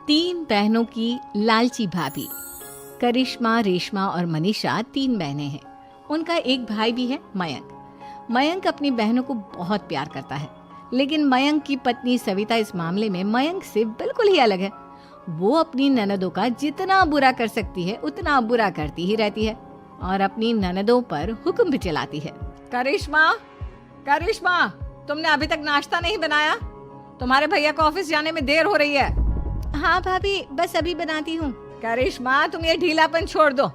तीन बहनों की लालची भाभी। करिश्मा, रेशमा और मनीषा तीन बहनें हैं। उनका एक भाई भी है, मयंक। मयंक अपनी बहनों को बहुत प्यार करता है, लेकिन मयंक की पत्नी सविता इस मामले में मयंक से बिल्कुल ही अलग है। वो अपनी ननदों का जितना बुरा कर सकती है उतना बुरा करती ही रहती है और अपनी ननदों पर हुक्म भी चलाती है। करिश्मा, करिश्मा, तुमने अभी तक नाश्ता नहीं बनाया? तुम्हारे भैया को ऑफिस जाने में देर हो रही है। हाँ भाभी, बस अभी बनाती हूँ। करिश्मा, तुम ये ढीलापन छोड़ दो।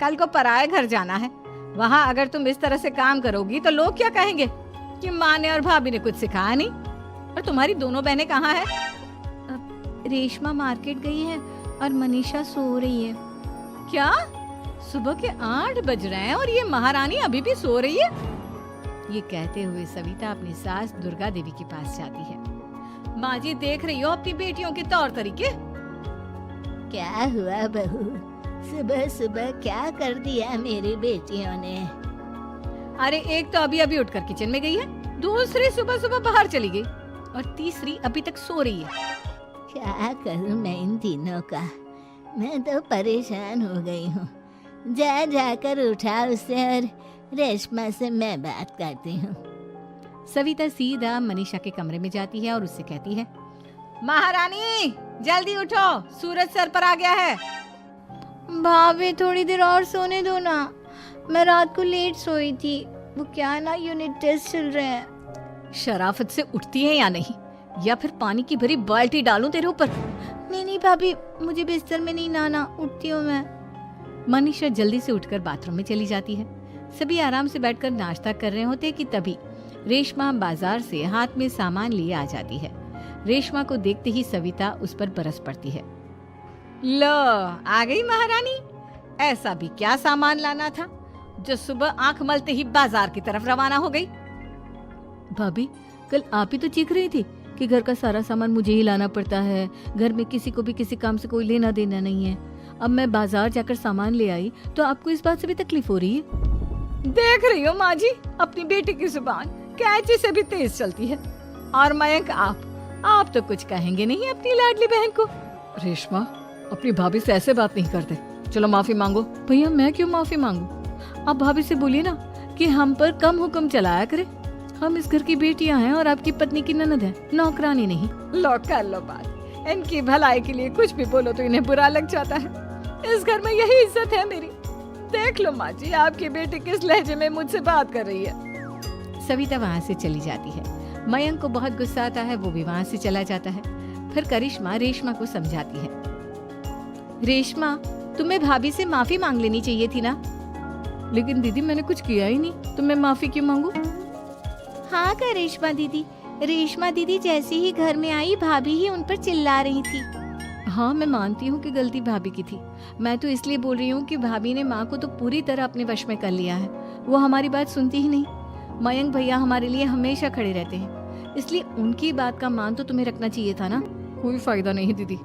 कल को पराये घर जाना है। वहाँ अगर तुम इस तरह से काम करोगी तो लोग क्या कहेंगे कि माँ ने और भाभी ने कुछ सिखाया नहीं। और तुम्हारी दोनों बहनें कहाँ हैं? रेशमा मार्केट गई है और मनीषा सो रही है। क्या? सुबह के 8 बज रहे हैं और ये महारानी अभी भी सो रही है? ये कहते हुए सविता अपनी सास दुर्गा देवी के पास जाती है। माँ जी, देख रही हो अपनी बेटियों के तौर तरीके? क्या हुआ बहू, सुबह सुबह क्या कर दिया मेरी बेटियों ने? अरे एक तो अभी अभी उठकर किचन में गई है, दूसरी सुबह सुबह बाहर चली गई और तीसरी अभी तक सो रही है। क्या करूं मैं इन तीनों का? मैं तो परेशान हो गई हूँ। जा जाकर उठा उसे और रेशमा से मैं बात करती हूँ। सविता सीधा मनीषा के कमरे में जाती है और उससे कहती है, महारानी जल्दी उठो, सूरज सर पर आ गया है। भाभी थोड़ी देर और सोने दो ना, मैं रात को लेट सोई थी। वो क्या है ना, यूनिट टेस्ट चल रहे हैं। शराफत से उठती है या नहीं, या फिर पानी की भरी बाल्टी डालूं तेरे ऊपर? नहीं नहीं भाभी, मुझे बिस्तर में नहीं नहाना, उठती हूँ मैं। मनीषा जल्दी से उठकर बाथरूम में चली जाती है। सभी आराम से बैठकर नाश्ता कर रहे होते कि तभी रेशमा बाजार से हाथ में सामान लिए आ जाती है। रेशमा को देखते ही सविता उस पर बरस पड़ती है। लो, आ गई महारानी। ऐसा भी क्या सामान लाना था जो सुबह आंख मलते ही बाजार की तरफ रवाना हो गई? भाभी, कल आप ही तो चीख रही थी कि घर का सारा सामान मुझे ही लाना पड़ता है, घर में किसी को भी किसी काम से कोई लेना देना नहीं है। अब मैं बाजार जाकर सामान ले आई तो आपको इस बात से भी तकलीफ हो रही है? देख रही हो माँ जी, अपनी बेटी की जुबान कैंची से भी तेज चलती है। और मयंक, आप तो कुछ कहेंगे नहीं अपनी लाडली बहन को? रेशमा, अपनी भाभी से ऐसे बात नहीं करते। चलो माफी मांगो। भैया, मैं क्यों माफी मांगू? आप भाभी से बोलिए ना कि हम पर कम हुक्म चलाया करे। हम इस घर की बेटियां हैं और आपकी पत्नी की ननद है, नौकरानी नहीं। लो कर लो बात। इनकी भलाई के लिए कुछ भी बोलो तो इन्हें बुरा लग जाता है। इस घर में यही इज्जत है मेरी। देख लो माँ जी, आपकी बेटी किस लहजे में मुझसे बात कर रही है। सविता वहाँ से चली जाती है। मयंक को बहुत गुस्सा आता है, वो भी वहाँ से चला जाता है। फिर करिश्मा रेशमा को समझाती है। रेशमा, तुम्हें भाभी से माफी मांग लेनी चाहिए थी ना। लेकिन दीदी, मैंने कुछ किया ही नहीं तो मैं माफी क्यों मांगू? हाँ करिश्मा दीदी, रेशमा दीदी जैसे ही घर में आई भाभी ही उन पर चिल्ला रही थी। हाँ, मैं मानती हूँ कि गलती भाभी की थी। मैं तो इसलिए बोल रही हूँ कि भाभी ने माँ को तो पूरी तरह अपने वश में कर लिया है। वो हमारी बात सुनती ही नहीं। मयंक भैया हमारे लिए हमेशा खड़े रहते हैं, इसलिए उनकी बात का मान तो तुम्हें रखना चाहिए था ना। कोई फायदा नहीं दीदी,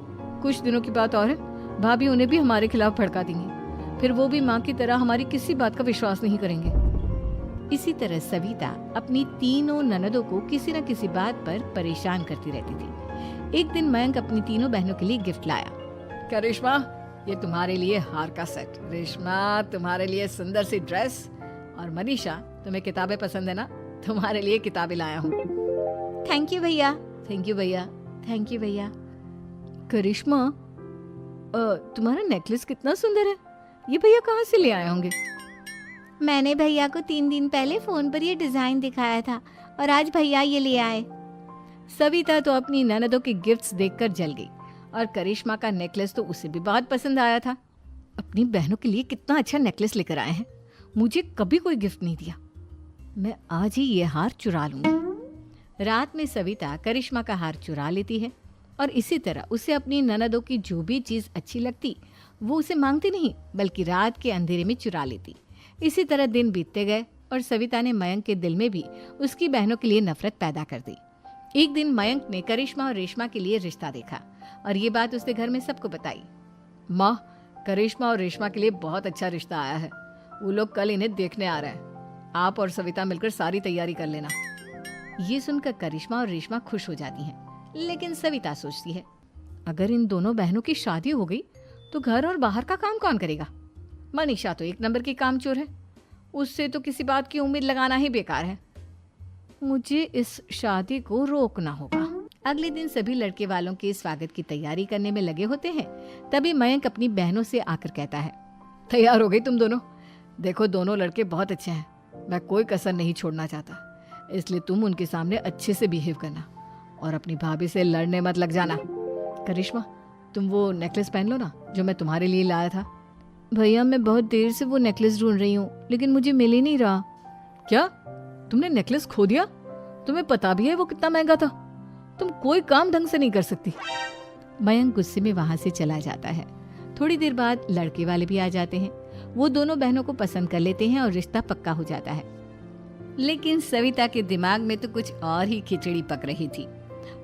कुछ दिनों की बात और है, भाभी उन्हें भी हमारे खिलाफ भड़का देंगी। फिर वो भी माँ की तरह हमारी किसी बात का विश्वास नहीं करेंगे। इसी तरह सविता अपनी तीनों ननदों को किसी न किसी बात पर परेशान करती रहती थी। एक दिन मयंक अपनी तीनों बहनों के लिए गिफ्ट लाया। क्या रेशमा, ये तुम्हारे लिए हार का सेट। रेशमा, तुम्हारे लिए सुंदर सी ड्रेस। और मनीषा, तुम्हें किताबें पसंद है ना, तुम्हारे लिए किताबें लाया हूँ। थैंक यू भैया। थैंक यू भैया। थैंक यू भैया। करिश्मा, तुम्हारा नेकलेस कितना सुंदर है। ये भैया कहाँ से ले आए होंगे? मैंने भैया को 3 दिन पहले फोन पर ये डिजाइन दिखाया था और आज भैया ये ले आए। सविता तो अपनी ननदों के गिफ्ट्स देखकर जल गई और करिश्मा का नेकलेस तो उसे भी बहुत पसंद आया था। अपनी बहनों के लिए कितना अच्छा नेकलेस लेकर आए हैं, मुझे कभी कोई गिफ्ट नहीं दिया। मैं आज ही ये हार चुरा लूंगी। रात में सविता करिश्मा का हार चुरा लेती है और इसी तरह उसे अपनी ननदों की जो भी चीज अच्छी लगती वो उसे मांगती नहीं, बल्कि रात के अंधेरे में चुरा लेती। इसी तरह दिन बीतते गए और सविता ने मयंक के दिल में भी उसकी बहनों के लिए नफरत पैदा कर दी। एक दिन मयंक ने करिश्मा और रेशमा के लिए रिश्ता देखा और ये बात उसने घर में सबको बताई। माँ, करिश्मा और रेशमा के लिए बहुत अच्छा रिश्ता आया है। वो लोग कल इन्हें देखने आ रहे हैं। आप और सविता मिलकर सारी तैयारी कर लेना। ये सुनकर करिश्मा और रेशमा खुश हो जाती हैं, लेकिन सविता सोचती है, अगर इन दोनों बहनों की शादी हो गई तो घर और बाहर का काम कौन करेगा? मनीषा तो एक नंबर की कामचोर है, उससे तो किसी बात की उम्मीद लगाना ही बेकार है। मुझे इस शादी को रोकना होगा। अगले दिन सभी लड़के वालों के स्वागत की तैयारी करने में लगे होते हैं। तभी मयंक अपनी बहनों से आकर कहता है, तैयार हो गई तुम दोनों? देखो दोनों लड़के बहुत अच्छे हैं, मैं कोई कसर नहीं छोड़ना चाहता, इसलिए तुम उनके सामने अच्छे से बिहेव करना और अपनी भाभी से लड़ने मत लग जाना। करिश्मा, तुम वो नेकलेस पहन लो ना जो मैं तुम्हारे लिए लाया था। भैया मैं बहुत देर से वो नेकलेस ढूंढ रही हूँ, लेकिन मुझे मिल ही नहीं रहा। क्या तुमने नेकलेस खो दिया? तुम्हें पता भी है वो कितना महंगा था? तुम कोई काम ढंग से नहीं कर सकती। मयंक गुस्से में वहां से चला जाता है। थोड़ी देर बाद लड़के वाले भी आ जाते हैं। वो दोनों बहनों को पसंद कर लेते हैं और रिश्ता पक्का हो जाता है। लेकिन सविता के दिमाग में तो कुछ और ही खिचड़ी पक रही थी।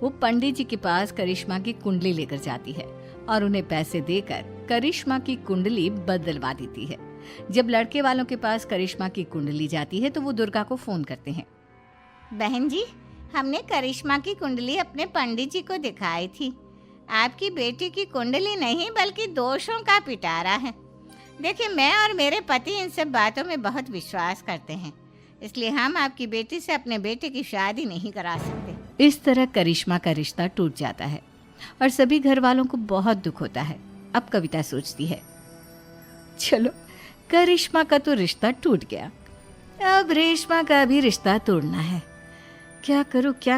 वो पंडित जी के पास करिश्मा की कुंडली लेकर जाती है और उन्हें पैसे देकर करिश्मा की कुंडली बदलवा देती है। जब लड़के वालों के पास करिश्मा की कुंडली जाती है तो वो दुर्गा को फोन करते हैं। बहन जी, हमने करिश्मा की कुंडली अपने पंडित जी को दिखाई थी। आपकी बेटी की कुंडली नहीं बल्कि दोषों का पिटारा है। देखिए, मैं और मेरे पति इन सब बातों में बहुत विश्वास करते हैं, इसलिए हम आपकी बेटी से अपने बेटे की शादी नहीं करा सकते। इस तरह करिश्मा का रिश्ता टूट जाता है और सभी घर वालों को बहुत दुख होता है। अब कविता सोचती है, चलो करिश्मा का तो रिश्ता टूट गया, अब रेशमा का भी रिश्ता तोड़ना है। क्या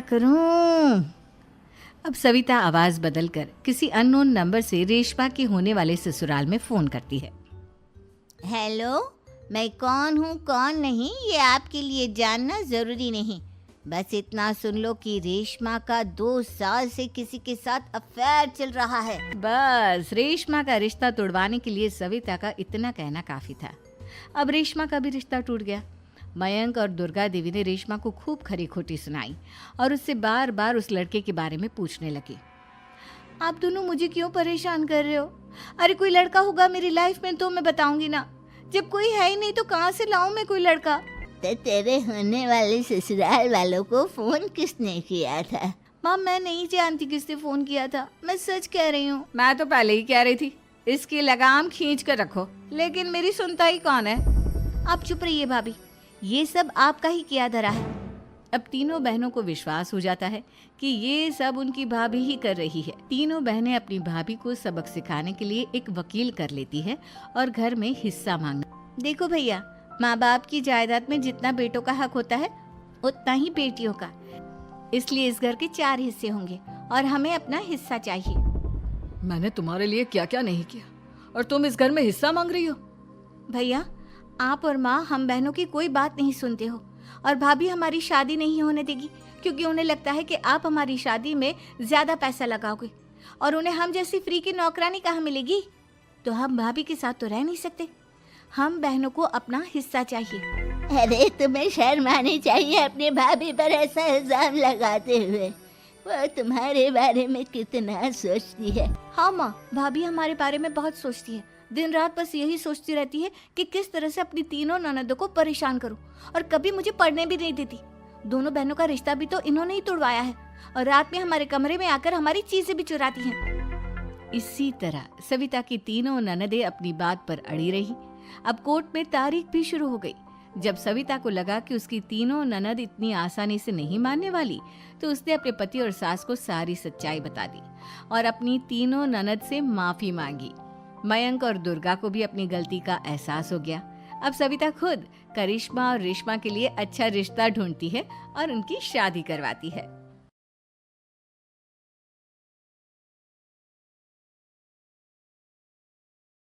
करूं? अब सविता आवाज बदलकर किसी अननोन नंबर से रेशमा के होने वाले ससुराल में फोन करती है। हेलो, मैं कौन हूँ कौन नहीं ये आपके लिए जानना जरूरी नहीं। बस इतना सुन लो कि रेशमा का 2 साल से किसी के साथ अफेयर चल रहा है। बस रेशमा का रिश्ता तोड़वाने के लिए सविता का इतना कहना काफी था। अब रेशमा का भी रिश्ता टूट गया। मयंक और दुर्गा देवी ने रेशमा को खूब खरी खोटी सुनाई और उससे बार बार उस लड़के के बारे में पूछने लगी। आप दोनों मुझे क्यों परेशान कर रहे हो? अरे कोई लड़का होगा मेरी लाइफ में तो मैं बताऊंगी ना, जब कोई है ही नहीं तो कहाँ से लाऊं मैं कोई लड़का? तो तेरे होने वाले ससुराल वालों को फोन किसने किया था? माँ मैं नहीं जानती किसने फोन किया था, मैं सच कह रही हूँ। मैं तो पहले ही कह रही थी इसकी लगाम खींच कर रखो, लेकिन मेरी सुनता ही कौन है। आप चुप रहिए भाभी, ये सब आपका ही किया धरा है। अब तीनों बहनों को विश्वास हो जाता है कि ये सब उनकी भाभी ही कर रही है। तीनों बहनें अपनी भाभी को सबक सिखाने के लिए एक वकील कर लेती है और घर में हिस्सा मांगना। देखो भैया, माँ बाप की जायदाद में जितना बेटों का हक होता है उतना ही बेटियों का, इसलिए इस घर के 4 हिस्से होंगे और हमें अपना हिस्सा चाहिए। मैंने तुम्हारे लिए क्या क्या नहीं किया और तुम इस घर में हिस्सा मांग रही हो? भैया, आप और माँ हम बहनों की कोई बात नहीं सुनते हो और भाभी हमारी शादी नहीं होने देगी क्योंकि उन्हें लगता है कि आप हमारी शादी में ज्यादा पैसा लगाओगे और उन्हें हम जैसी फ्री की नौकरानी कहाँ मिलेगी। तो हम भाभी के साथ तो रह नहीं सकते, हम बहनों को अपना हिस्सा चाहिए। अरे तुम्हें शर्म आनी चाहिए अपने भाभी पर ऐसा इल्जाम लगाते हुए। वो तुम्हारे बारे में कितना सोचती है। हाँ माँ, भाभी हमारे बारे में बहुत सोचती है, दिन रात बस यही सोचती रहती है कि किस तरह से अपनी तीनों ननदों को परेशान करूं और कभी मुझे पढ़ने भी नहीं देती। दोनों बहनों का रिश्ता भी तो इन्होंने ही तोड़वाया है और रात में हमारे कमरे में आकर हमारी चीजें भी चुराती हैं। इसी तरह सविता की तीनों ननदें अपनी बात पर अड़ी रही। अब कोर्ट में तारीख भी शुरू हो गई। जब सविता को लगा कि उसकी तीनों ननद इतनी आसानी से नहीं मानने वाली, तो उसने अपने पति और सास को सारी सच्चाई बता दी और अपनी तीनों ननद से माफी मांगी। मयंक और दुर्गा को भी अपनी गलती का एहसास हो गया। अब सविता खुद करिश्मा और रेशमा के लिए अच्छा रिश्ता ढूंढती है और उनकी शादी करवाती है।